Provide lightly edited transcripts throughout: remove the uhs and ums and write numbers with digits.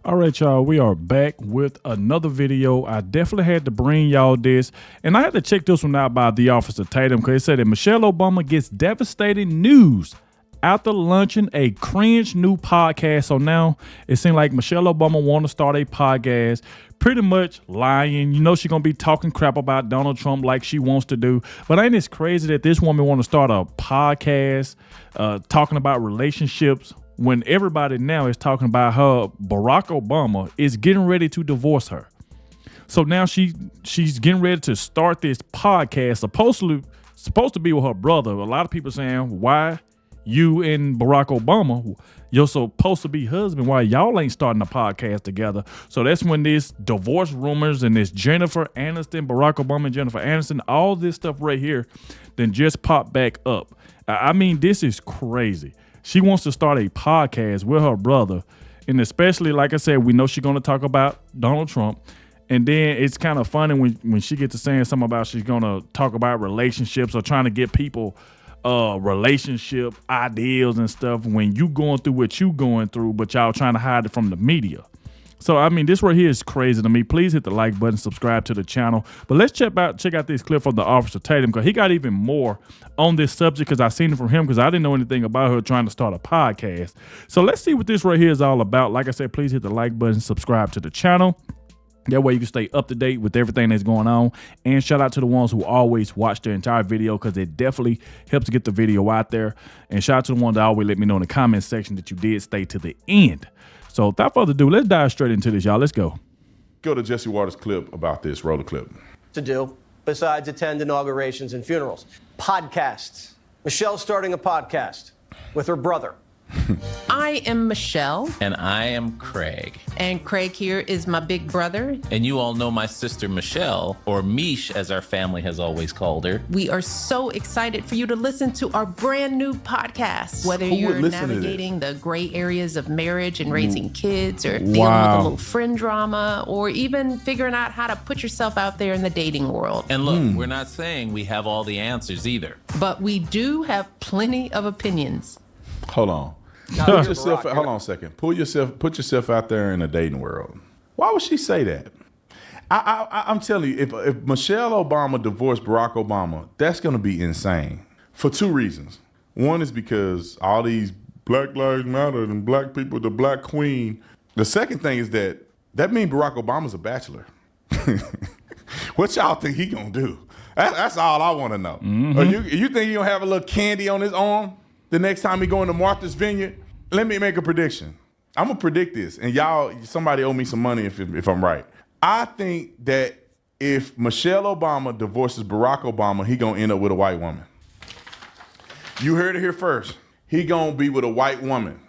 All right, y'all, we are back with another video. I definitely had to bring y'all this, and I had to check this one out by the Officer Tatum because it said that Michelle Obama gets devastating news after launching a cringe new podcast. So now it seems like Michelle Obama want to start a podcast, pretty much lying. You know she's going to be talking crap about Donald Trump like she wants to do. But ain't it crazy that this woman want to start a podcast talking about relationships when everybody now is talking about her Barack Obama is getting ready to divorce her. So now she's getting ready to start this podcast supposed to be with her brother. A lot of people saying, why you and Barack Obama, you're supposed to be husband, why y'all ain't starting a podcast together? So that's when this divorce rumors and this Jennifer Aniston, Barack Obama and Jennifer Aniston, all this stuff right here then just popped back up. I mean, this is crazy. She wants to start a podcast with her brother. And especially, like I said, we know she's going to talk about Donald Trump. And then it's kind of funny when she gets to saying something about she's going to talk about relationships or trying to get people relationship ideals and stuff when you going through what you going through, but y'all trying to hide it from the media. So, I mean, this right here is crazy to me. Please hit the like button, subscribe to the channel. But let's check out this clip from the Officer Tatum because he got even more on this subject because I seen it from him because I didn't know anything about her trying to start a podcast. So let's see what this right here is all about. Like I said, please hit the like button, subscribe to the channel. That way you can stay up to date with everything that's going on. And shout out to the ones who always watch the entire video because it definitely helps get the video out there. And shout out to the ones that always let me know in the comment section that you did stay to the end. So without further ado, let's dive straight into this, y'all. Let's go. Go to Jesse Waters' clip about this. Roll the clip. To do besides attend inaugurations and funerals. Podcasts. Michelle's starting a podcast with her brother. I am Michelle. And I am Craig. And Craig here is my big brother. And you all know my sister Michelle, or Mish as our family has always called her. We are so excited for you to listen to our brand new podcast. Whether you're navigating the gray areas of marriage and raising kids, or dealing with a little friend drama, or even figuring out how to put yourself out there in the dating world. And look, we're not saying we have all the answers either. But we do have plenty of opinions. Hold on. Hold on a second. Put yourself out there in the dating world. Why would she say that? I'm telling you, if Michelle Obama divorced Barack Obama, that's going to be insane for two reasons. One is because all these Black Lives Matter and black people, the black queen. The second thing is that means Barack Obama's a bachelor. What y'all think he gonna do? That's all I want to know. Or you think he gonna have a little candy on his arm the next time he go into Martha's Vineyard? Let me make a prediction. I'm gonna predict this, and somebody owe me some money if I'm right. I think that if Michelle Obama divorces Barack Obama, he gonna end up with a white woman. You heard it here first. He gonna be with a white woman.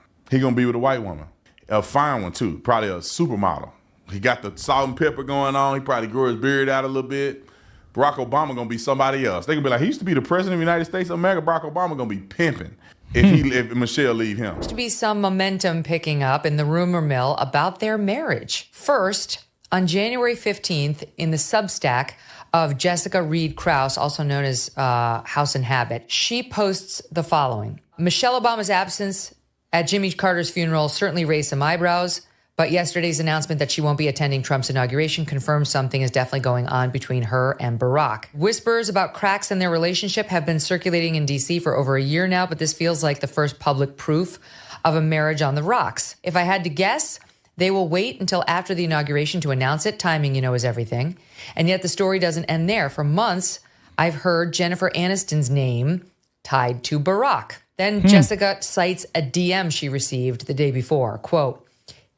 A fine one too, probably a supermodel. He got the salt and pepper going on. He probably grew his beard out a little bit. Barack Obama gonna be somebody else. They gonna be like, he used to be the president of the United States of America. Barack Obama gonna be pimping if Michelle leave him. To be some momentum picking up in the rumor mill about their marriage. First, on January 15th, in the Substack of Jessica Reed Krause, also known as House and Habit, she posts the following. Michelle Obama's absence at Jimmy Carter's funeral certainly raised some eyebrows, but yesterday's announcement that she won't be attending Trump's inauguration confirms something is definitely going on between her and Barack. Whispers about cracks in their relationship have been circulating in D.C. for over a year now, but this feels like the first public proof of a marriage on the rocks. If I had to guess, they will wait until after the inauguration to announce it. Timing, is everything. And yet the story doesn't end there. For months, I've heard Jennifer Aniston's name tied to Barack. Then Jessica cites a DM she received the day before. Quote,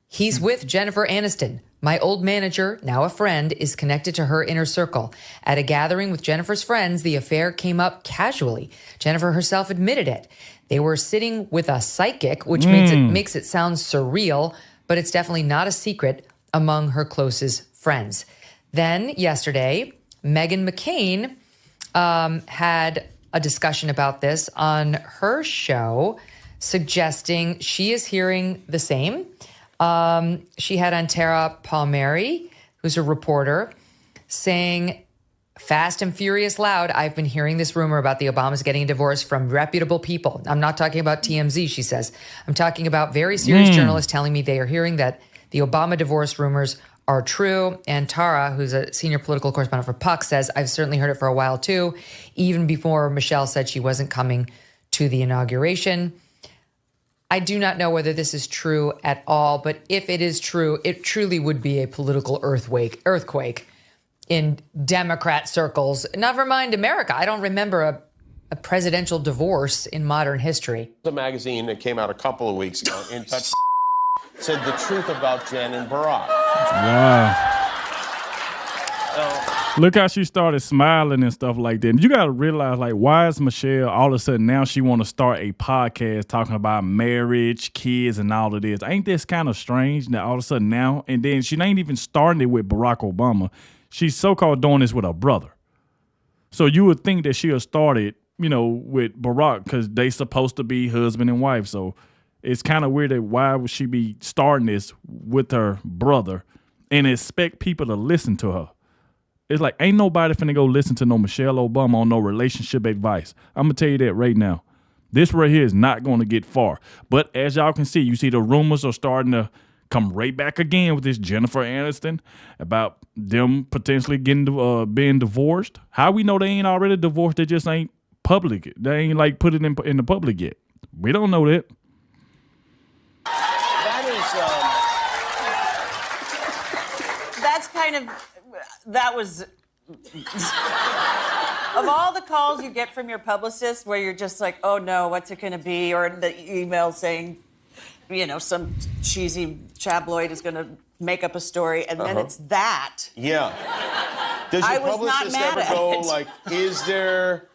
"He's with Jennifer Aniston. My old manager, now a friend, is connected to her inner circle. At a gathering with Jennifer's friends, the affair came up casually. Jennifer herself admitted it. They were sitting with a psychic, which makes it sound surreal, but it's definitely not a secret among her closest friends." Then yesterday, Meghan McCain had a discussion about this on her show, suggesting she is hearing the same. She had on Tara Palmieri, who's a reporter, saying, "Fast and furious loud, I've been hearing this rumor about the Obamas getting a divorce from reputable people. I'm not talking about TMZ," she says. "I'm talking about very serious journalists telling me they are hearing that the the Obama divorce rumors are true. And Tara, who's a senior political correspondent for Puck, says, I've certainly heard it for a while too, even before Michelle said she wasn't coming to the inauguration. I do not know whether this is true at all, but if it is true, it truly would be a political earthquake in Democrat circles. Never mind America. I don't remember a presidential divorce in modern history. The magazine that came out a couple of weeks ago, In Touch, said the truth about Jen and Barack. Wow. Look how she started smiling and stuff like that. And you got to realize, like, why is Michelle all of a sudden now she want to start a podcast talking about marriage, kids, and all of this? Ain't this kind of strange that all of a sudden now, and then she ain't even starting it with Barack Obama. She's so-called doing this with her brother. So you would think that she'll start it, with Barack because they supposed to be husband and wife. So it's kind of weird that why would she be starting this with her brother and expect people to listen to her? It's like, ain't nobody finna go listen to no Michelle Obama on no relationship advice. I'm going to tell you that right now. This right here is not going to get far. But as y'all can see, you see the rumors are starting to come right back again with this Jennifer Aniston about them potentially being divorced. How we know they ain't already divorced? They just ain't public. They ain't like put it in the public yet. We don't know that. That was, of all the calls you get from your publicist where you're just like, oh no, what's it going to be? Or the email saying, some cheesy tabloid is going to make up a story, and then it's that. Yeah. Does your publicist ever go like, is there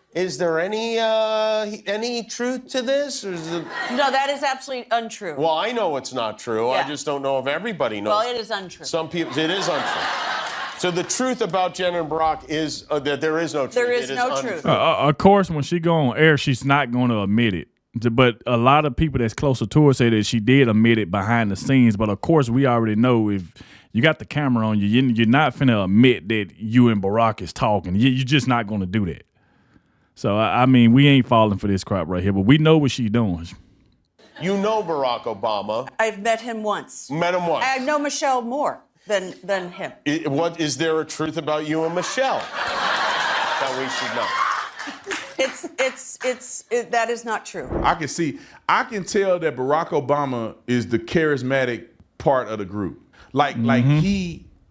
any truth to this? Or is it... No, that is absolutely untrue. Well, I know it's not true. Yeah. I just don't know if everybody knows. Well, it is untrue. Some people, it is untrue. So the truth about Jen and Barack is that there is no truth. There is no truth. Of course, when she go on air, she's not going to admit it. But a lot of people that's closer to her say that she did admit it behind the scenes. But of course, we already know if you got the camera on you, you're not finna admit that you and Barack is talking. You're just not going to do that. So, I mean, we ain't falling for this crap right here, but we know what she's doing. You know Barack Obama. I've met him once. Met him once. I know Michelle more than him. What is there a truth about you and Michelle that we should know? That is not true. I can tell that Barack Obama is the charismatic part of the group.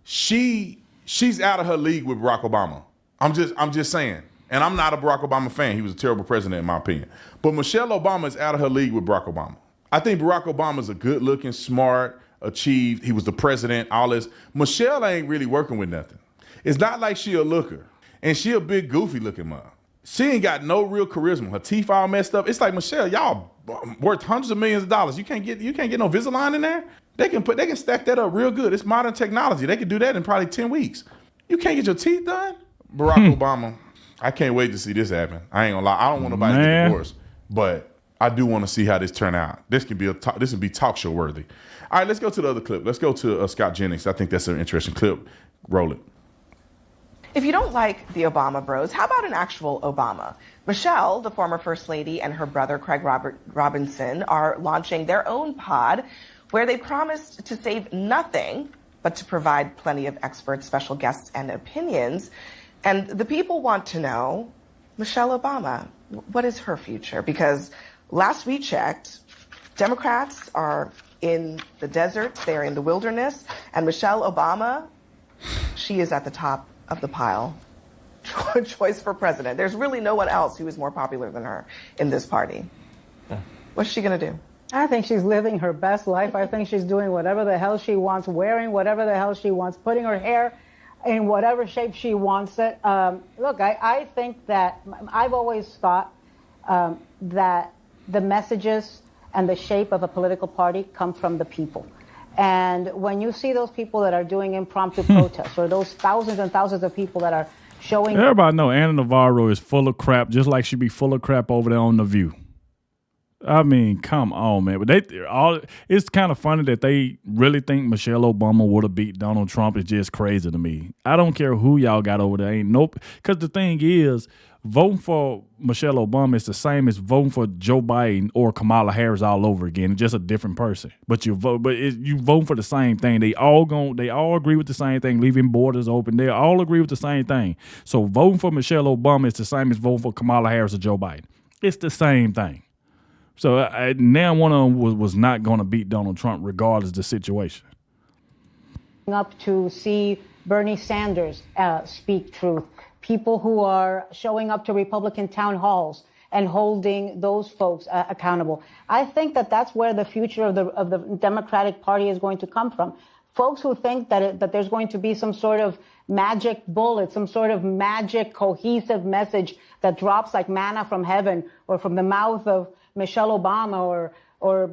She's out of her league with Barack Obama. I'm just saying. And I'm not a Barack Obama fan. He was a terrible president in my opinion. But Michelle Obama is out of her league with Barack Obama. I think Barack Obama is a good looking, smart, achieved. He was the president, all this. Michelle ain't really working with nothing. It's not like she a looker. And she a big goofy looking mom. She ain't got no real charisma. Her teeth all messed up. It's like, Michelle, y'all worth hundreds of millions of dollars. You can't get no Invisalign in there? They can stack that up real good. It's modern technology. They can do that in probably 10 weeks. You can't get your teeth done? Barack Obama, I can't wait to see this happen. I ain't gonna lie. I don't want nobody to get divorced, but I do want to see how this turn out. This would be talk show worthy. All right, let's go to the other clip. Let's go to Scott Jennings. I think that's an interesting clip. Roll it. If you don't like the Obama bros, how about an actual Obama? Michelle, the former First Lady, and her brother Craig Robinson are launching their own pod where they promised to save nothing but to provide plenty of experts, special guests, and opinions. And the people want to know, Michelle Obama, what is her future? Because last we checked, Democrats are in the desert, they're in the wilderness, and Michelle Obama, she is at the top of the pile. Choice for president. There's really no one else who is more popular than her in this party. What's she going to do? I think she's living her best life. I think she's doing whatever the hell she wants, wearing whatever the hell she wants, putting her hair in whatever shape she wants it. Look, I think that I've always thought that the messages and the shape of a political party come from the people. And when you see those people that are doing impromptu protests, or those thousands and thousands of people that are showing... Everybody know Anna Navarro is full of crap, just like she be full of crap over there on The View. I mean, come on, man. But it's kind of funny that they really think Michelle Obama would have beat Donald Trump. It's just crazy to me. I don't care who y'all got over there. Ain't nope. Because the thing is, voting for Michelle Obama is the same as voting for Joe Biden or Kamala Harris all over again. It's just a different person. But you vote for the same thing. They all agree with the same thing, leaving borders open. They all agree with the same thing. So voting for Michelle Obama is the same as voting for Kamala Harris or Joe Biden. It's the same thing. So now one of them was not going to beat Donald Trump regardless of the situation. Up to see Bernie Sanders speak truth. People who are showing up to Republican town halls and holding those folks accountable. I think that that's where the future of the Democratic Party is going to come from. Folks who think that there's going to be some sort of magic bullet, some sort of magic cohesive message that drops like manna from heaven or from the mouth of Michelle Obama or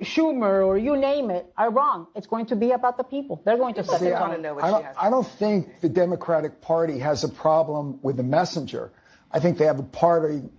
Schumer or you name it, are wrong. It's going to be about the people. They're going to set the tone. I don't think the Democratic Party has a problem with the messenger. I think they have a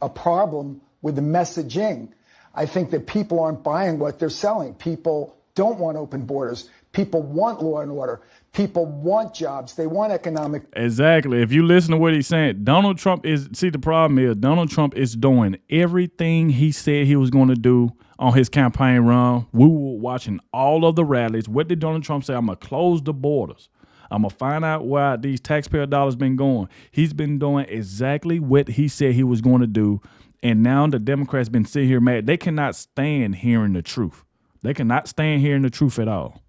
problem with the messaging. I think that people aren't buying what they're selling. People don't want open borders. People want law and order. People want jobs. They want economic. Exactly. If you listen to what he's saying, the problem is Donald Trump is doing everything he said he was going to do on his campaign run. We were watching all of the rallies. What did Donald Trump say? I'm going to close the borders. I'm going to find out where these taxpayer dollars been going. He's been doing exactly what he said he was going to do. And now the Democrats been sitting here mad. They cannot stand hearing the truth. They cannot stand hearing the truth at all.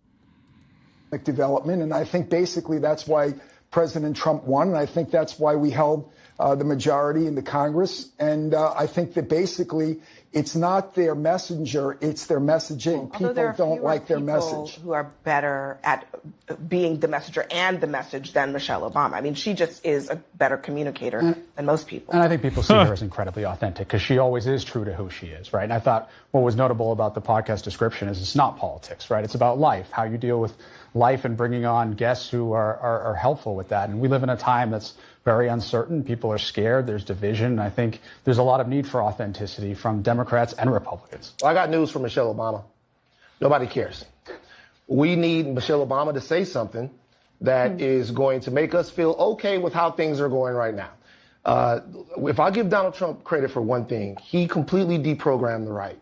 Development, and I think basically that's why President Trump won, and I think that's why we held the majority in the Congress. And I think that basically it's not their messenger, it's their messaging. People don't like their message. Who are better at being the messenger and the message than Michelle Obama. I mean, she just is a better communicator than most people. And I think people see her as incredibly authentic because she always is true to who she is, right? And I thought what was notable about the podcast description is it's not politics, right? It's about life, how you deal with life and bringing on guests who are helpful with that. And we live in a time that's very uncertain. People are scared. There's division. And I think there's a lot of need for authenticity from Democrats and Republicans. Well, I got news for Michelle Obama. Nobody cares. We need Michelle Obama to say something that is going to make us feel okay with how things are going right now. If I give Donald Trump credit for one thing, he completely deprogrammed the right.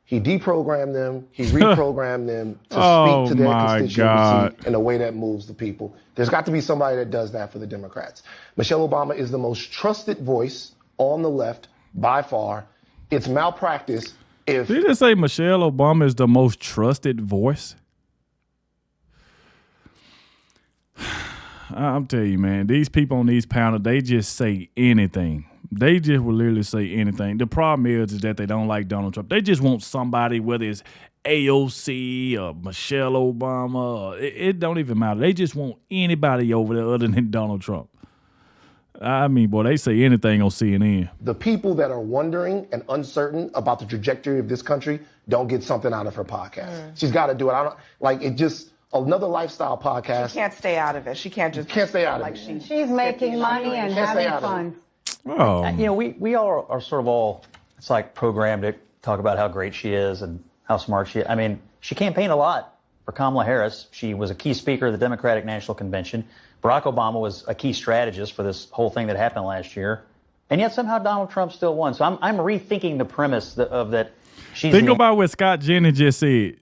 He deprogrammed them. He reprogrammed them to speak to their constituency in a way that moves the people. There's got to be somebody that does that for the Democrats. Michelle Obama is the most trusted voice on the left by far. It's malpractice if... Did you just say Michelle Obama is the most trusted voice? I'm telling you, man, these people on these panels, they just say anything. They just will literally say anything. The problem is that they don't like Donald Trump. They just want somebody, whether it's AOC or Michelle Obama. It don't even matter. They just want anybody over there other than Donald Trump. I mean, boy, they say anything on CNN. The people that are wondering and uncertain about the trajectory of this country don't get something out of her podcast. She's got to do it. Another lifestyle podcast. She can't stay out of it. She can't just... Can't stay out of it. She's making money and having fun. Oh. We all are sort of all, it's like programmed to talk about how great she is and how smart she is. I mean, she campaigned a lot for Kamala Harris. She was a key speaker of the Democratic National Convention. Barack Obama was a key strategist for this whole thing that happened last year. And yet somehow Donald Trump still won. So I'm rethinking the premise of that. Think about what Scott Jennings just said.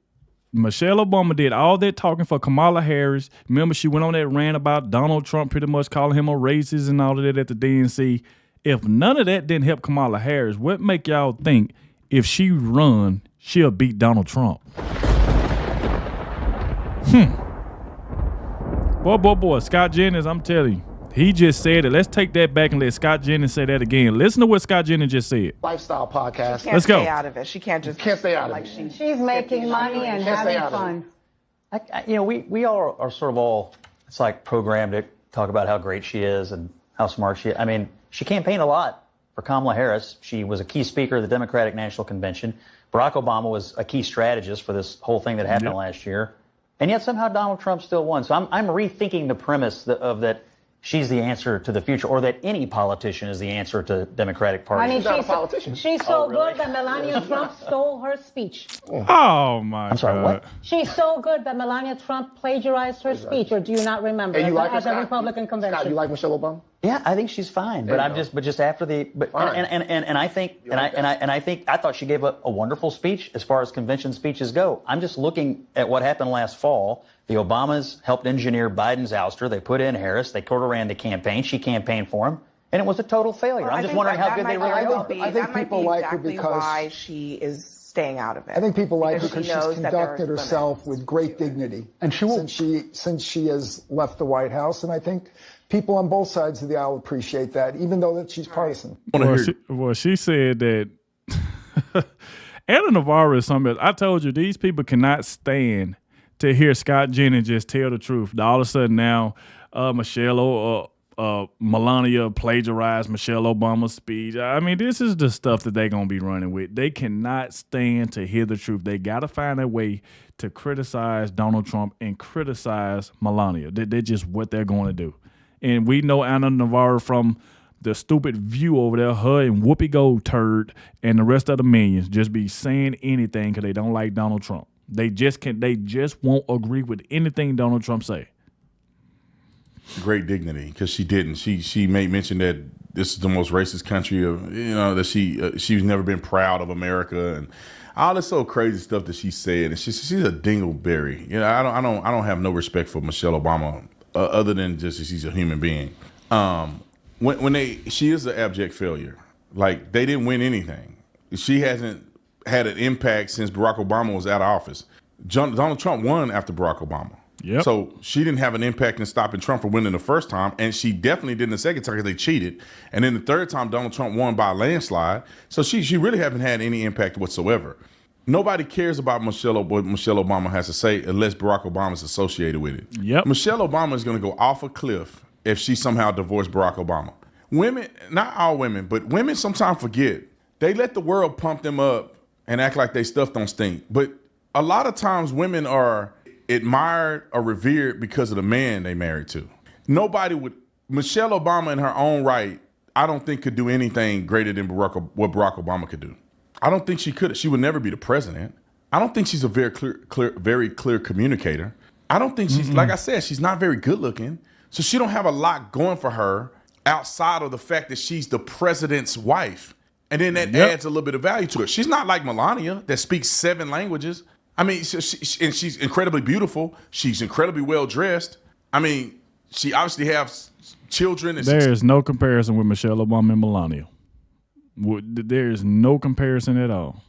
Michelle Obama did all that talking for Kamala Harris. Remember, she went on that rant about Donald Trump pretty much calling him a racist and all of that at the DNC. If none of that didn't help Kamala Harris, what make y'all think if she run, she'll beat Donald Trump? Boy, Scott Jennings, I'm telling you, he just said it. Let's take that back and let Scott Jennings say that again. Listen to what Scott Jennings just said. Lifestyle podcast. She can't stay out of it. She can't just... Can't stay out of it. She's making money and having fun. We all are sort of all, it's like programmed to talk about how great she is and how smart she is. I mean, she campaigned a lot for Kamala Harris. She was a key speaker of the Democratic National Convention. Barack Obama was a key strategist for this whole thing that happened last year. And yet somehow Donald Trump still won. So I'm rethinking the premise of that. she's the answer to the future, or that any politician is the answer to the Democratic Party. I mean, She's not a politician. She's so good that Melania Trump stole her speech. Oh my! I'm sorry, what? She's so good that Melania Trump plagiarized her speech, or do you not remember? And you like her, at the Scott? Republican convention. Scott, you like Michelle Obama? Yeah, I think she's fine, but just after the, I thought she gave a wonderful speech as far as convention speeches go. I'm just looking at what happened last fall. The Obamas helped engineer Biden's ouster. They put in Harris. They ran the campaign. She campaigned for him, and it was a total failure. I'm just wondering how good they really are. I think people like her because why she is staying out of it. I think people like her because she's conducted herself with great dignity, and since she has left the White House, and I think people on both sides of the aisle appreciate that, even though that she's partisan. Well, she said that Anna Navarro is something else. I told you, these people cannot stand to hear Scott Jennings just tell the truth. All of a sudden now, Melania plagiarized Michelle Obama's speech. I mean, this is the stuff that they're going to be running with. They cannot stand to hear the truth. They got to find a way to criticize Donald Trump and criticize Melania. They're just what they're going to do. And we know Anna Navarro from the stupid View over there, her and Whoopi Goldberg and the rest of the minions just be saying anything because they don't like Donald Trump. They just won't agree with anything Donald Trump say. Great dignity, because she didn't. She made mention that this is the most racist country of, that she's never been proud of America and all this so crazy stuff that she said. And she's a dingleberry. I don't have no respect for Michelle Obama other than just that she's a human being. She is an abject failure. Like, they didn't win anything. She hasn't had an impact since Barack Obama was out of office. Donald Trump won after Barack Obama. Yep. So she didn't have an impact in stopping Trump from winning the first time, and she definitely didn't the second time because they cheated. And then the third time, Donald Trump won by a landslide. So she really haven't had any impact whatsoever. Nobody cares about what Michelle Obama has to say unless Barack Obama is associated with it. Yep. Michelle Obama is going to go off a cliff if she somehow divorced Barack Obama. Women, not all women, but women sometimes forget. They let the world pump them up and act like they stuff don't stink. But a lot of times women are admired or revered because of the man they married to. Michelle Obama in her own right, I don't think could do anything greater than what Barack Obama could do. I don't think she could. She would never be the president. I don't think she's a very clear communicator. I don't think she's, like I said, she's not very good looking. So she don't have a lot going for her outside of the fact that she's the president's wife. And then that adds a little bit of value to it. She's not like Melania that speaks 7 languages. I mean, and she's incredibly beautiful. She's incredibly well dressed. I mean, she obviously has children. There is no comparison with Michelle Obama and Melania. There is no comparison at all.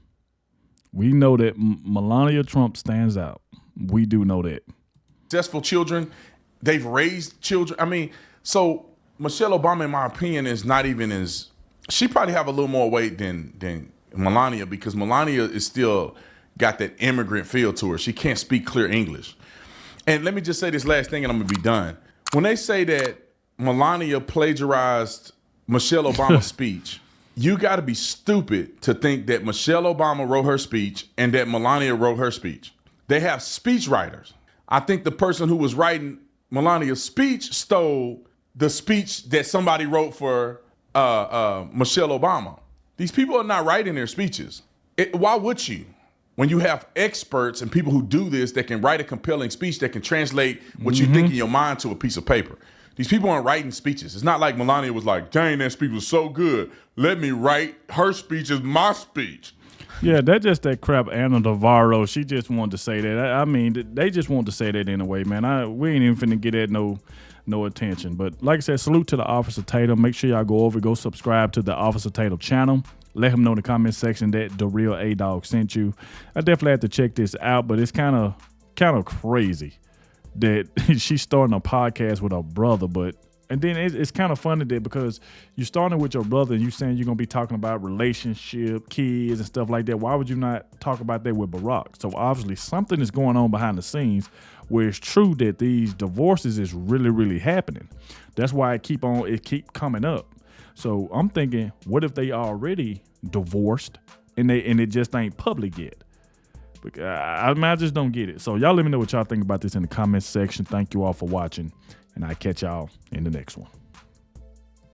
We know that Melania Trump stands out. We do know that. Successful children. They've raised children. I mean, so Michelle Obama, in my opinion, is not even as... She probably have a little more weight than Melania, because Melania is still got that immigrant feel to her. She can't speak clear English. And let me just say this last thing and I'm going to be done. When they say that Melania plagiarized Michelle Obama's speech, you got to be stupid to think that Michelle Obama wrote her speech and that Melania wrote her speech. They have speech writers. I think the person who was writing Melania's speech stole the speech that somebody wrote for Michelle Obama. These people are not writing their speeches. Why would you? When you have experts and people who do this that can write a compelling speech that can translate what you think in your mind to a piece of paper. These people aren't writing speeches. It's not like Melania was like, dang, that speech was so good. Let me write her speech as my speech. Yeah, that's just that crap Anna Navarro. She just wanted to say that. I mean, they just wanted to say that anyway, man. We ain't even finna get that no attention. But like I said, salute to the Officer Tatum. Make sure y'all go subscribe to the Officer Tatum channel. Let him know in the comment section that the real Adogg sent you. I definitely have to check this out, but it's kind of crazy that she's starting a podcast with her brother. And then it's kind of funny that because you're starting with your brother and you saying you're going to be talking about relationship, kids, and stuff like that. Why would you not talk about that with Barack? So obviously something is going on behind the scenes where it's true that these divorces is really, really happening. That's why it keep coming up. So I'm thinking, what if they already divorced and it just ain't public yet? But I just don't get it. So y'all let me know what y'all think about this in the comments section. Thank you all for watching, and I'll catch y'all in the next one.